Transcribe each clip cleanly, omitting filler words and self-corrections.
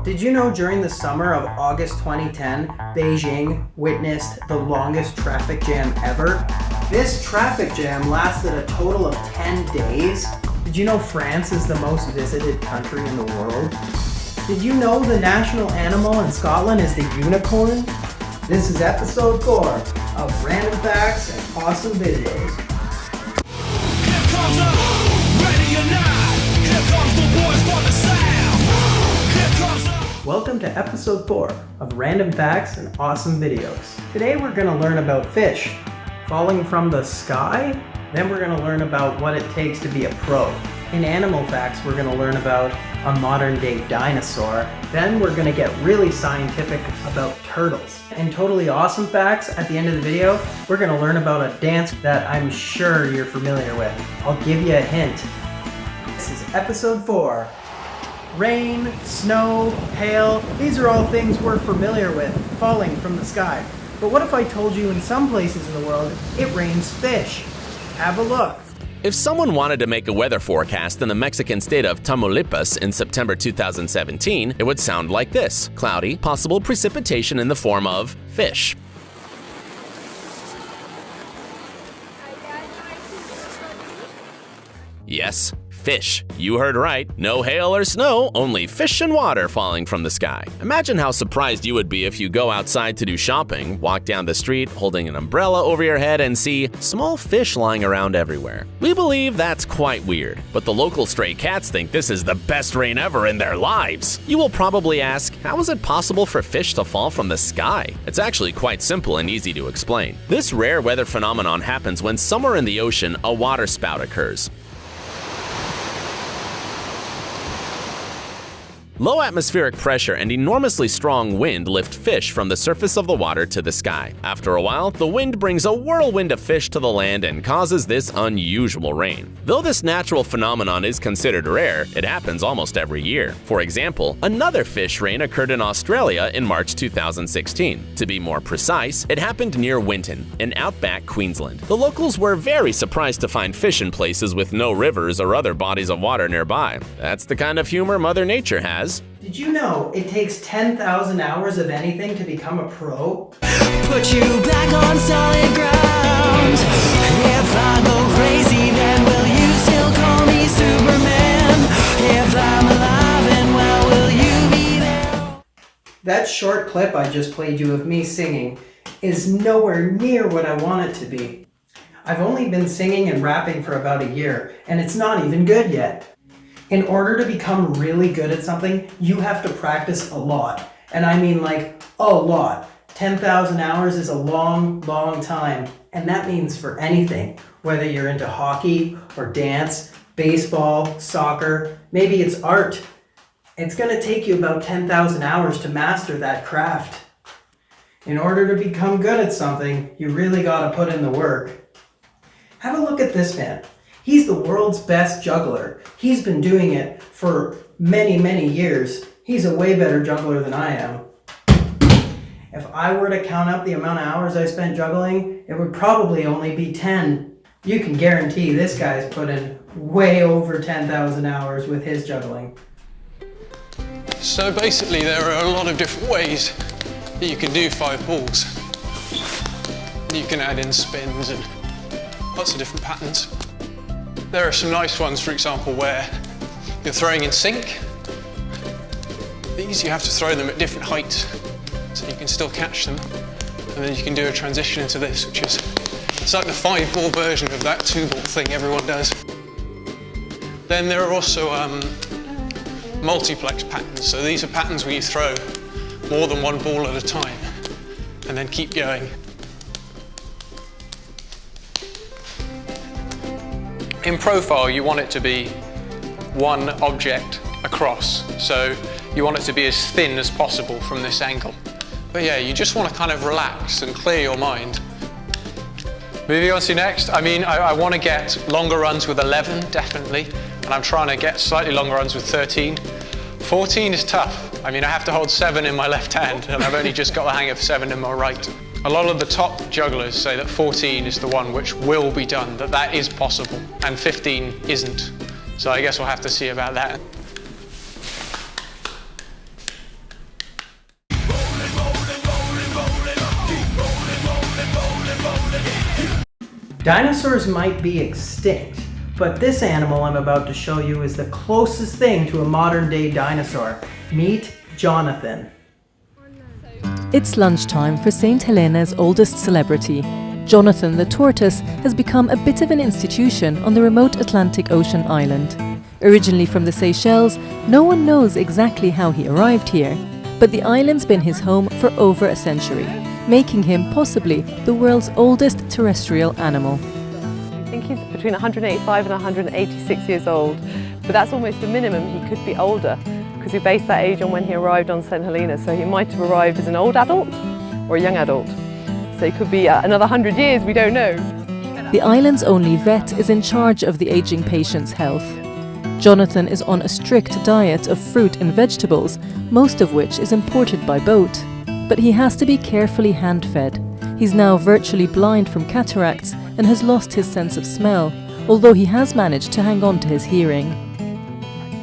Did you know during the summer of August 2010, Beijing witnessed the longest traffic jam ever? This traffic jam lasted a total of 10 days. Did you know France is the most visited country in the world? Did you know the national animal in Scotland is the unicorn? This is episode 4 of Random Facts and Awesome Videos. Here comes the ready or not. Here comes the boys for the sound. Here comes the... Welcome to episode 4 of Random Facts and Awesome Videos. Today we're going to learn about fish falling from the sky. Then we're going to learn about what it takes to be a pro. In animal facts, we're going to learn about a modern day dinosaur. Then we're going to get really scientific about turtles. In totally awesome facts, at the end of the video, we're going to learn about a dance that I'm sure you're familiar with. I'll give you a hint. This is episode 4. Rain, snow, hail, these are all things we're familiar with, falling from the sky. But what if I told you in some places in the world, it rains fish? Have a look. If someone wanted to make a weather forecast in the Mexican state of Tamaulipas in September 2017, it would sound like this: cloudy, possible precipitation in the form of fish. Yes, fish. You heard right. No hail or snow, only fish and water falling from the sky. Imagine how surprised you would be if you go outside to do shopping, walk down the street holding an umbrella over your head and see small fish lying around everywhere. We believe that's quite weird, but the local stray cats think this is the best rain ever in their lives. You will probably ask, how is it possible for fish to fall from the sky? It's actually quite simple and easy to explain. This rare weather phenomenon happens when somewhere in the ocean a water spout occurs. Low atmospheric pressure and enormously strong wind lift fish from the surface of the water to the sky. After a while, the wind brings a whirlwind of fish to the land and causes this unusual rain. Though this natural phenomenon is considered rare, it happens almost every year. For example, another fish rain occurred in Australia in March 2016. To be more precise, it happened near Winton, in outback Queensland. The locals were very surprised to find fish in places with no rivers or other bodies of water nearby. That's the kind of humor Mother Nature has. Did you know it takes 10,000 hours of anything to become a pro? Put you back on solid ground. If I go crazy, then will you still call me Superman? If I'm alive and well, will you be there? That short clip I just played you of me singing is nowhere near what I want it to be. I've only been singing and rapping for about a year, and it's not even good yet. In order to become really good at something, you have to practice a lot. And I mean like a lot. 10,000 hours is a long, long time. And that means for anything, whether you're into hockey or dance, baseball, soccer, maybe it's art. It's gonna take you about 10,000 hours to master that craft. In order to become good at something, you really gotta put in the work. Have a look at this man. He's the world's best juggler. He's been doing it for many, many years. He's a way better juggler than I am. If I were to count up the amount of hours I spent juggling, it would probably only be 10. You can guarantee this guy's put in way over 10,000 hours with his juggling. So basically there are a lot of different ways that you can do 5 balls. You can add in spins and lots of different patterns. There are some nice ones, for example, where you're throwing in sync. These you have to throw them at different heights so you can still catch them. And then you can do a transition into this, which is, it's like the 5-ball version of that 2-ball thing everyone does. Then there are also multiplex patterns. So these are patterns where you throw more than 1 ball at a time and then keep going. In profile, you want it to be one object across, so you want it to be as thin as possible from this angle. But yeah, you just want to kind of relax and clear your mind. Moving on to next, I want to get longer runs with 11, definitely, and I'm trying to get slightly longer runs with 13. 14 is tough. I have to hold 7 in my left hand, and I've only just got the hang of 7 in my right. A lot of the top jugglers say that 14 is the one which will be done, that is possible, and 15 isn't. So I guess we'll have to see about that. Dinosaurs might be extinct, but this animal I'm about to show you is the closest thing to a modern-day dinosaur. Meet Jonathan. It's lunchtime for St. Helena's oldest celebrity. Jonathan the tortoise has become a bit of an institution on the remote Atlantic Ocean island. Originally from the Seychelles, no one knows exactly how he arrived here, but the island's been his home for over a century, making him possibly the world's oldest terrestrial animal. I think he's between 185 and 186 years old, but that's almost the minimum. He could be older because we base that age on when he arrived on St. Helena, so he might have arrived as an old adult or a young adult. So he could be another 100 years, we don't know. The island's only vet is in charge of the aging patient's health. Jonathan is on a strict diet of fruit and vegetables, most of which is imported by boat. But he has to be carefully hand-fed. He's now virtually blind from cataracts and has lost his sense of smell, although he has managed to hang on to his hearing.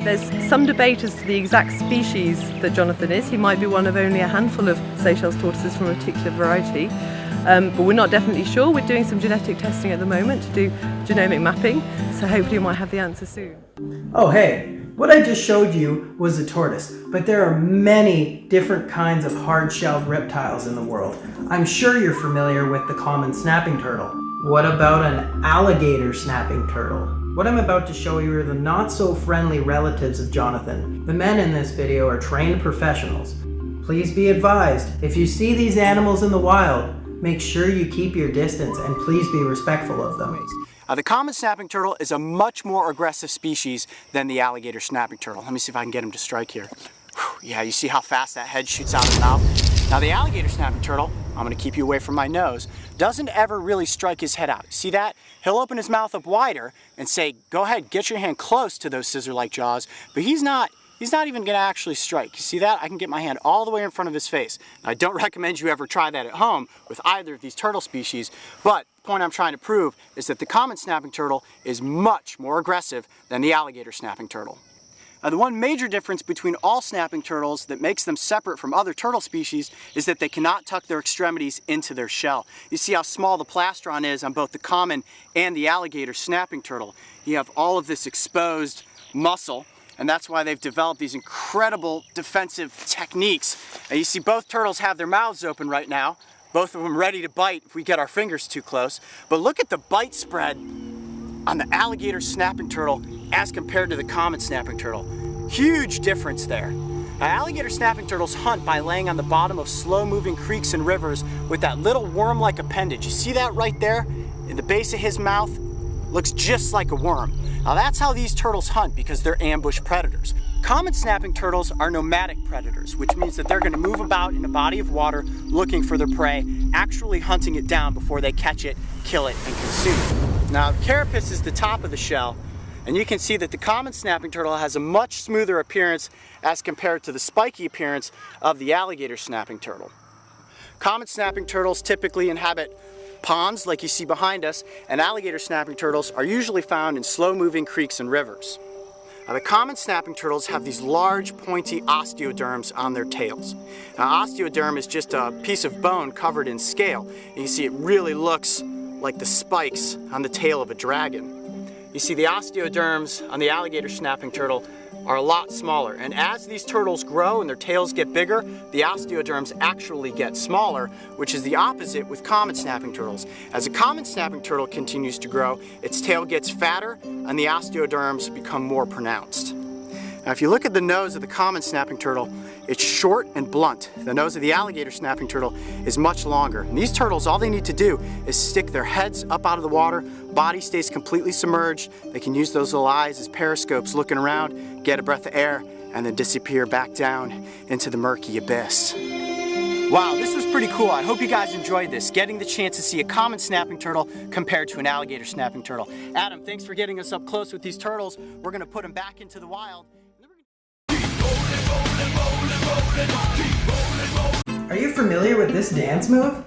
There's some debate as to the exact species that Jonathan is. He might be one of only a handful of Seychelles tortoises from a particular variety. But we're not definitely sure. We're doing some genetic testing at the moment to do genomic mapping, so hopefully we might have the answer soon. Oh hey, what I just showed you was a tortoise, but there are many different kinds of hard-shelled reptiles in the world. I'm sure you're familiar with the common snapping turtle. What about an alligator snapping turtle? What I'm about to show you are the not-so-friendly relatives of Jonathan. The men in this video are trained professionals. Please be advised, if you see these animals in the wild, make sure you keep your distance and please be respectful of them. The common snapping turtle is a much more aggressive species than the alligator snapping turtle. Let me see if I can get him to strike here. Whew, yeah, you see how fast that head shoots out of the mouth? Now the alligator snapping turtle, I'm going to keep you away from my nose, doesn't ever really strike his head out. See that? He'll open his mouth up wider and say, go ahead, get your hand close to those scissor-like jaws, but he's not even going to actually strike. You see that? I can get my hand all the way in front of his face. Now, I don't recommend you ever try that at home with either of these turtle species, but the point I'm trying to prove is that the common snapping turtle is much more aggressive than the alligator snapping turtle. Now, the one major difference between all snapping turtles that makes them separate from other turtle species is that they cannot tuck their extremities into their shell. You see how small the plastron is on both the common and the alligator snapping turtle. You have all of this exposed muscle, and that's why they've developed these incredible defensive techniques. And you see both turtles have their mouths open right now, both of them ready to bite if we get our fingers too close. But look at the bite spread on the alligator snapping turtle as compared to the common snapping turtle. Huge difference there. Now, alligator snapping turtles hunt by laying on the bottom of slow-moving creeks and rivers with that little worm-like appendage. You see that right there? In the base of his mouth? Looks just like a worm. Now that's how these turtles hunt because they're ambush predators. Common snapping turtles are nomadic predators, which means that they're going to move about in a body of water looking for their prey, actually hunting it down before they catch it, kill it, and consume it. Now the carapace is the top of the shell, and you can see that the common snapping turtle has a much smoother appearance as compared to the spiky appearance of the alligator snapping turtle. Common snapping turtles typically inhabit ponds like you see behind us, and alligator snapping turtles are usually found in slow-moving creeks and rivers. Now, the common snapping turtles have these large pointy osteoderms on their tails. Now, osteoderm is just a piece of bone covered in scale. And you see it really looks like the spikes on the tail of a dragon. You see the osteoderms on the alligator snapping turtle are a lot smaller, and as these turtles grow and their tails get bigger, the osteoderms actually get smaller, which is the opposite with common snapping turtles. As a common snapping turtle continues to grow, its tail gets fatter and the osteoderms become more pronounced. Now if you look at the nose of the common snapping turtle, it's short and blunt. The nose of the alligator snapping turtle is much longer. And these turtles, all they need to do is stick their heads up out of the water, body stays completely submerged. They can use those little eyes as periscopes looking around, get a breath of air, and then disappear back down into the murky abyss. Wow, this was pretty cool. I hope you guys enjoyed this, getting the chance to see a common snapping turtle compared to an alligator snapping turtle. Adam, thanks for getting us up close with these turtles. We're gonna put them back into the wild. Are you familiar with this dance move?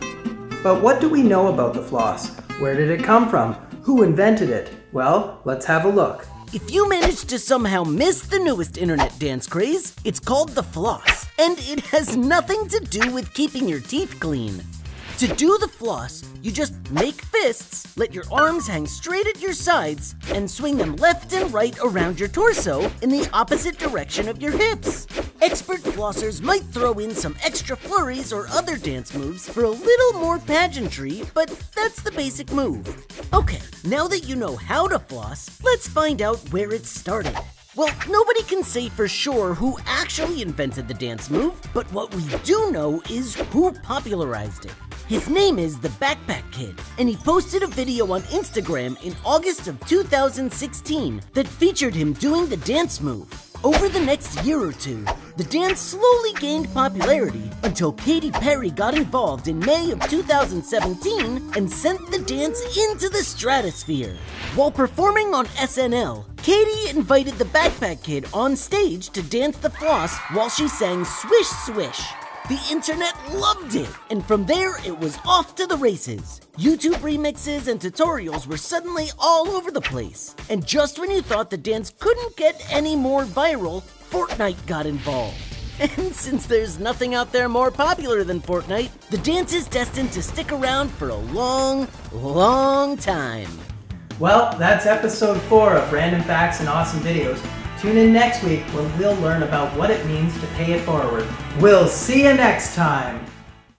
But what do we know about the floss? Where did it come from? Who invented it? Well, let's have a look. If you managed to somehow miss the newest internet dance craze, it's called the floss, and it has nothing to do with keeping your teeth clean. To do the floss, you just make fists, let your arms hang straight at your sides, and swing them left and right around your torso in the opposite direction of your hips. Expert flossers might throw in some extra flurries or other dance moves for a little more pageantry, but that's the basic move. Okay, now that you know how to floss, let's find out where it started. Well, nobody can say for sure who actually invented the dance move, but what we do know is who popularized it. His name is the Backpack Kid, and he posted a video on Instagram in August of 2016 that featured him doing the dance move. Over the next year or two, the dance slowly gained popularity until Katy Perry got involved in May of 2017 and sent the dance into the stratosphere. While performing on SNL, Katy invited the Backpack Kid on stage to dance the floss while she sang Swish Swish. The internet loved it, and from there it was off to the races. YouTube remixes and tutorials were suddenly all over the place. And just when you thought the dance couldn't get any more viral, Fortnite got involved. And since there's nothing out there more popular than Fortnite, the dance is destined to stick around for a long, long time. Well, that's episode 4 of Random Facts and Awesome Videos. Tune in next week when we'll learn about what it means to pay it forward. We'll see you next time!